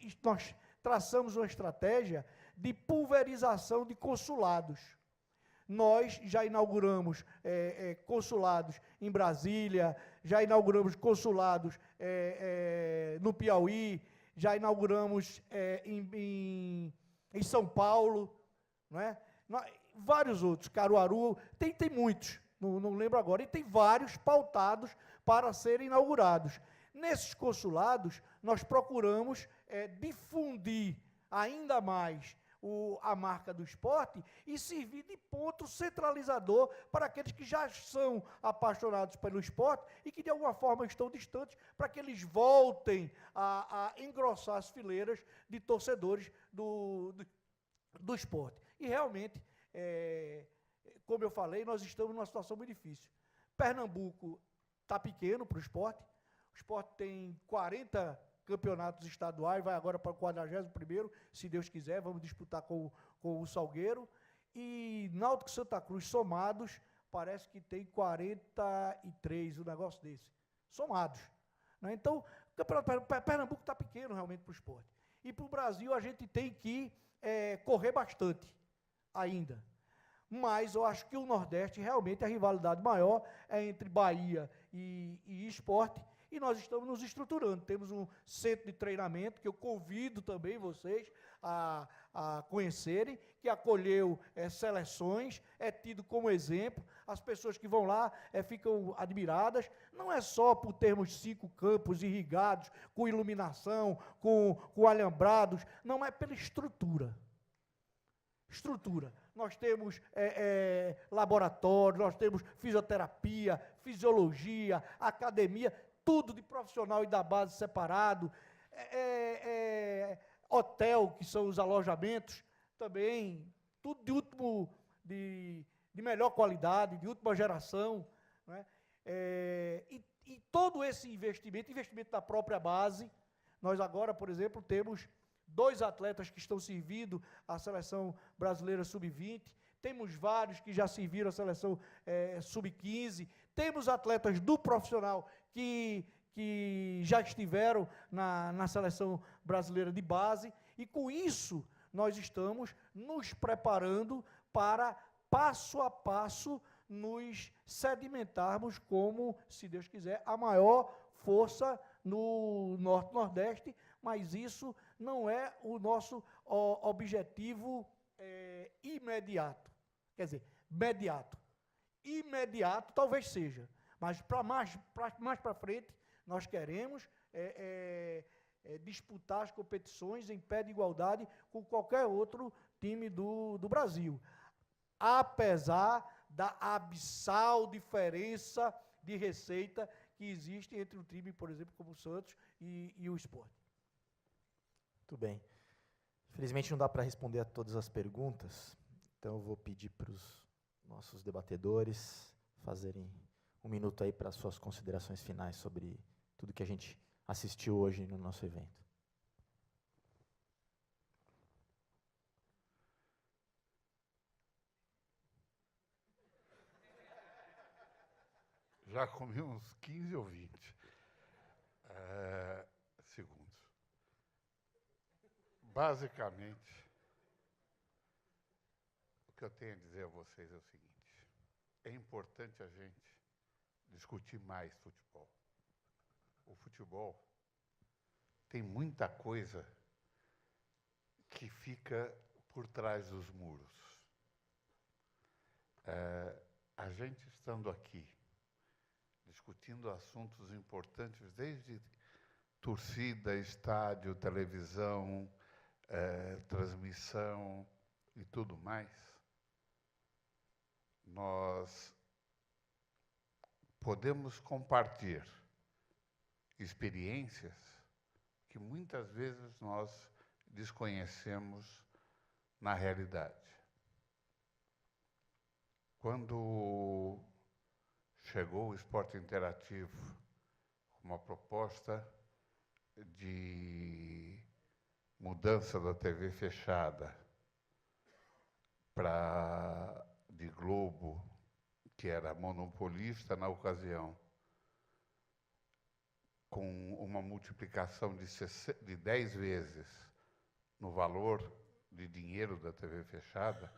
traçamos uma estratégia de pulverização de consulados. Nós já inauguramos consulados em Brasília, já inauguramos consulados no Piauí, já inauguramos em São Paulo, não é? Vários outros, Caruaru, tem muitos, não lembro agora, e tem vários pautados para serem inaugurados. Nesses consulados, nós procuramos difundir ainda mais a marca do esporte e servir de ponto centralizador para aqueles que já são apaixonados pelo esporte e que de alguma forma estão distantes, para que eles voltem a engrossar as fileiras de torcedores do esporte. E realmente, como eu falei, nós estamos numa situação muito difícil. Pernambuco está pequeno para o esporte tem 40 campeonatos estaduais, vai agora para o 41º, se Deus quiser, vamos disputar com o Salgueiro, e Náutico e Santa Cruz somados, parece que tem 43, um negócio desse, somados. Né? Então, o campeonato Pernambuco está pequeno realmente para o esporte. E para o Brasil a gente tem que correr bastante ainda. Mas eu acho que o Nordeste, realmente, a rivalidade maior é entre Bahia e Esporte, e nós estamos nos estruturando. Temos um centro de treinamento, que eu convido também vocês a conhecerem, que acolheu seleções, é tido como exemplo. As pessoas que vão lá ficam admiradas, não é só por termos 5 campos irrigados, com iluminação, com alambrados, não é pela estrutura. Nós temos laboratório, nós temos fisioterapia, fisiologia, academia, tudo de profissional e da base separado, hotel, que são os alojamentos, também, tudo de melhor qualidade, de última geração, né? E todo esse investimento da própria base, nós agora, por exemplo, temos 2 atletas que estão servindo à Seleção Brasileira Sub-20, temos vários que já serviram à Seleção Sub-15, temos atletas do profissional que já estiveram na Seleção Brasileira de Base, e com isso nós estamos nos preparando para, passo a passo, nos sedimentarmos como, se Deus quiser, a maior força no Norte-Nordeste, mas isso não é o nosso objetivo imediato. Quer dizer, mediato. Imediato talvez seja, mas mais para frente nós queremos disputar as competições em pé de igualdade com qualquer outro time do Brasil, apesar da abissal diferença de receita que existe entre um time, por exemplo, como o Santos e o Sport. Muito bem. Infelizmente não dá para responder a todas as perguntas, então eu vou pedir para os nossos debatedores fazerem 1 minuto aí para suas considerações finais sobre tudo que a gente assistiu hoje no nosso evento. Já comi uns 15 ou 20 segundos. Basicamente, o que eu tenho a dizer a vocês é o seguinte: é importante a gente discutir mais futebol. O futebol tem muita coisa que fica por trás dos muros. A gente estando aqui, discutindo assuntos importantes, desde torcida, estádio, televisão, transmissão e tudo mais, nós podemos compartilhar experiências que muitas vezes nós desconhecemos na realidade. Quando chegou o esporte interativo, uma proposta de mudança da TV fechada de Globo, que era monopolista na ocasião, com uma multiplicação de 10 vezes no valor de dinheiro da TV fechada,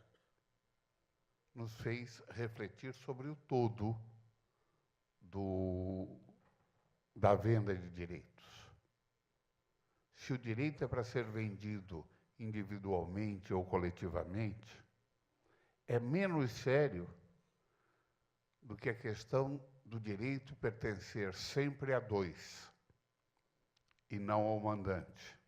nos fez refletir sobre o todo da venda de direitos. Se o direito é para ser vendido individualmente ou coletivamente, é menos sério do que a questão do direito pertencer sempre a dois e não ao mandante.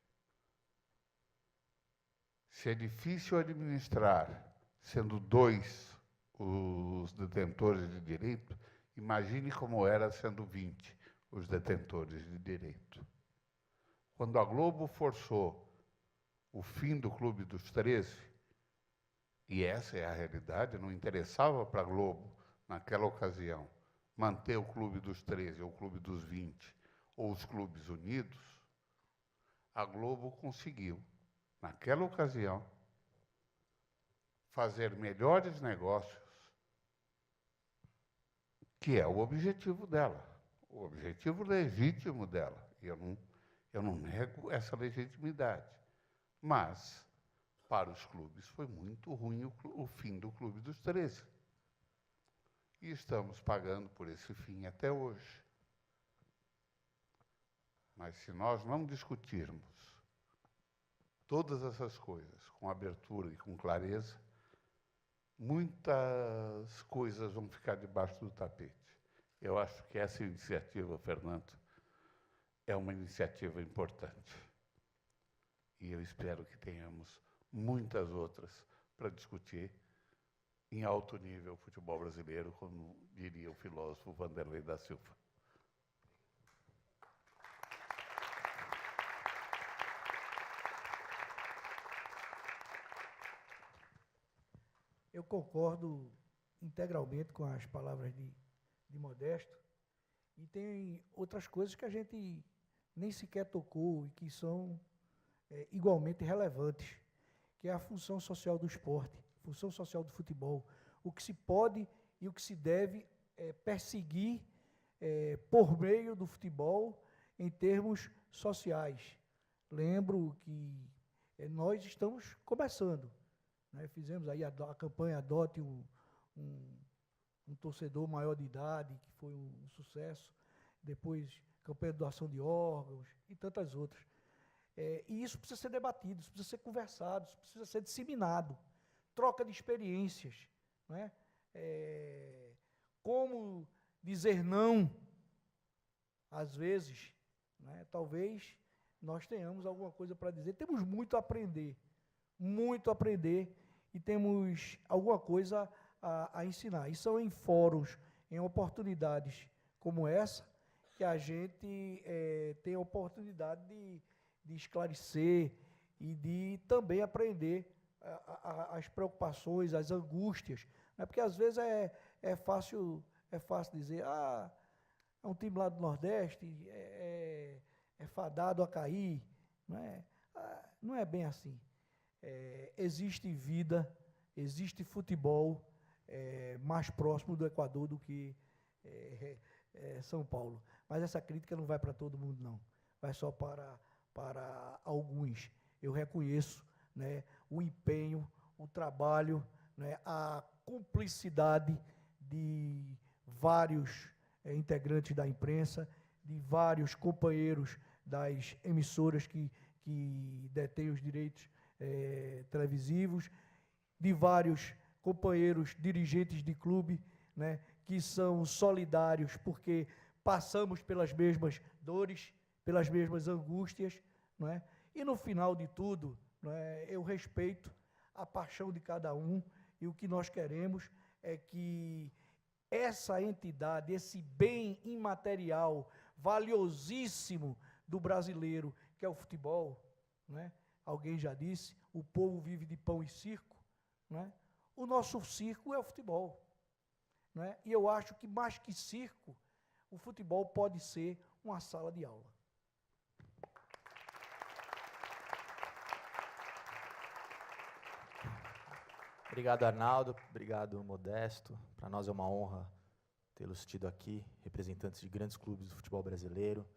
Se é difícil administrar, sendo dois os detentores de direito, imagine como era sendo 20 os detentores de direito. Quando a Globo forçou o fim do Clube dos 13, e essa é a realidade, não interessava para a Globo, naquela ocasião, manter o Clube dos 13, ou o Clube dos 20, ou os Clubes Unidos, a Globo conseguiu, naquela ocasião, fazer melhores negócios, que é o objetivo dela, o objetivo legítimo dela. E eu não nego essa legitimidade. Mas, para os clubes, foi muito ruim o fim do Clube dos 13. E estamos pagando por esse fim até hoje. Mas se nós não discutirmos todas essas coisas com abertura e com clareza, muitas coisas vão ficar debaixo do tapete. Eu acho que essa iniciativa, Fernando, é uma iniciativa importante. E eu espero que tenhamos muitas outras para discutir em alto nível o futebol brasileiro, como diria o filósofo Vanderlei da Silva. Eu concordo integralmente com as palavras de Modesto, e tem outras coisas que a gente nem sequer tocou e que são igualmente relevantes, que é a função social do esporte, a função social do futebol, o que se pode e o que se deve perseguir por meio do futebol em termos sociais. Lembro que nós estamos começando, né? Fizemos aí a campanha Adote um torcedor maior de idade, que foi um sucesso, depois campanha de doação de órgãos e tantas outras. E isso precisa ser debatido, isso precisa ser conversado, isso precisa ser disseminado, troca de experiências, né? Como dizer não, às vezes, né? Talvez nós tenhamos alguma coisa para dizer, temos muito a aprender, e temos alguma coisa a ensinar. E são em fóruns, em oportunidades como essa, que a gente tem a oportunidade de esclarecer e de também aprender as preocupações, as angústias, né? Porque às vezes é fácil dizer, é um time lá do Nordeste, é fadado a cair, não é bem assim. Existe vida, existe futebol mais próximo do Equador do que São Paulo. Mas essa crítica não vai para todo mundo, não. Vai só para alguns. Eu reconheço, né, o empenho, o trabalho, né, a cumplicidade de vários integrantes da imprensa, de vários companheiros das emissoras que detêm os direitos televisivos, de vários companheiros dirigentes de clube, né, que são solidários porque passamos pelas mesmas dores, pelas mesmas angústias, não é? E no final de tudo, não é, eu respeito a paixão de cada um, e o que nós queremos é que essa entidade, esse bem imaterial, valiosíssimo do brasileiro, que é o futebol, né? Alguém já disse, o povo vive de pão e circo, né? O nosso circo é o futebol, né? E eu acho que mais que circo, o futebol pode ser uma sala de aula. Obrigado, Arnaldo. Obrigado, Modesto. Para nós é uma honra tê-los tido aqui, representantes de grandes clubes do futebol brasileiro,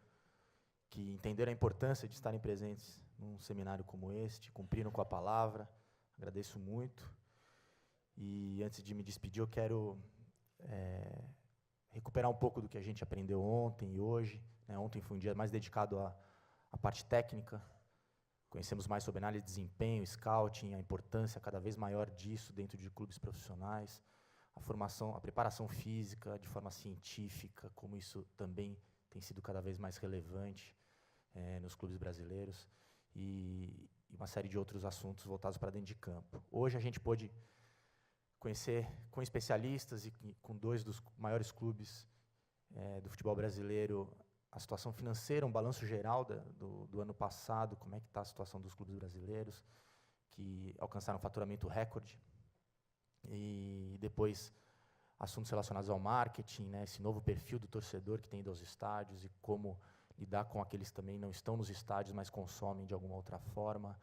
que entenderam a importância de estarem presentes num seminário como este, cumpriram com a palavra. Agradeço muito. E antes de me despedir, eu quero recuperar um pouco do que a gente aprendeu ontem e hoje. Né? Ontem foi um dia mais dedicado à parte técnica. Conhecemos mais sobre análise de desempenho, scouting, a importância cada vez maior disso dentro de clubes profissionais, a formação, a preparação física de forma científica, como isso também tem sido cada vez mais relevante nos clubes brasileiros, e uma série de outros assuntos voltados para dentro de campo. Hoje a gente pôde conhecer com especialistas e com dois dos maiores clubes do futebol brasileiro a situação financeira, um balanço geral do ano passado, como é que está a situação dos clubes brasileiros, que alcançaram um faturamento recorde, e depois assuntos relacionados ao marketing, né, esse novo perfil do torcedor que tem ido aos estádios e como lidar com aqueles que também não estão nos estádios, mas consomem de alguma outra forma.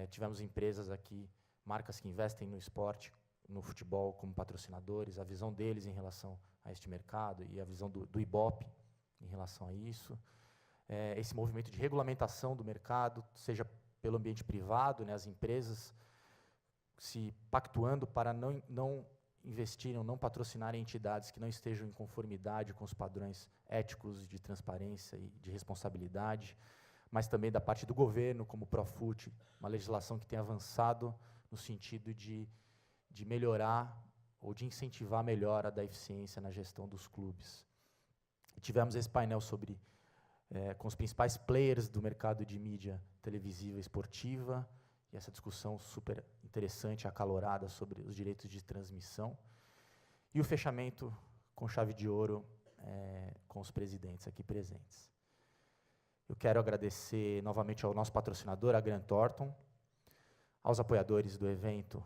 Tivemos empresas aqui, marcas que investem no esporte, no futebol, como patrocinadores, a visão deles em relação a este mercado e a visão do Ibope em relação a isso. Esse movimento de regulamentação do mercado, seja pelo ambiente privado, né, as empresas se pactuando para não investirem, não patrocinarem entidades que não estejam em conformidade com os padrões éticos de transparência e de responsabilidade, mas também da parte do governo, como o Profut, uma legislação que tem avançado no sentido de melhorar ou de incentivar a melhora da eficiência na gestão dos clubes. E tivemos esse painel com os principais players do mercado de mídia televisiva e esportiva, e essa discussão super interessante, acalorada, sobre os direitos de transmissão, e o fechamento com chave de ouro com os presidentes aqui presentes. Eu quero agradecer novamente ao nosso patrocinador, a Grant Thornton, aos apoiadores do evento,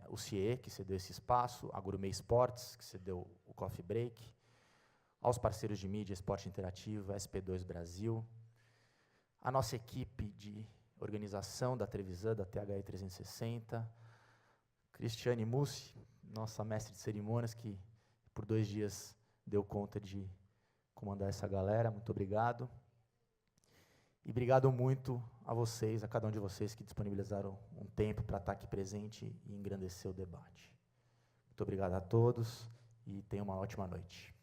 o CIE, que cedeu esse espaço, a Gourmet Sports, que cedeu o Coffee Break, aos parceiros de mídia, Esporte Interativo, SP2 Brasil, a nossa equipe de organização da Trevisan, da THE 360, Cristiane Mussi, nossa mestre de cerimônias, que por 2 dias deu conta de comandar essa galera. Muito obrigado. E obrigado muito a vocês, a cada um de vocês que disponibilizaram um tempo para estar aqui presente e engrandecer o debate. Muito obrigado a todos e tenham uma ótima noite.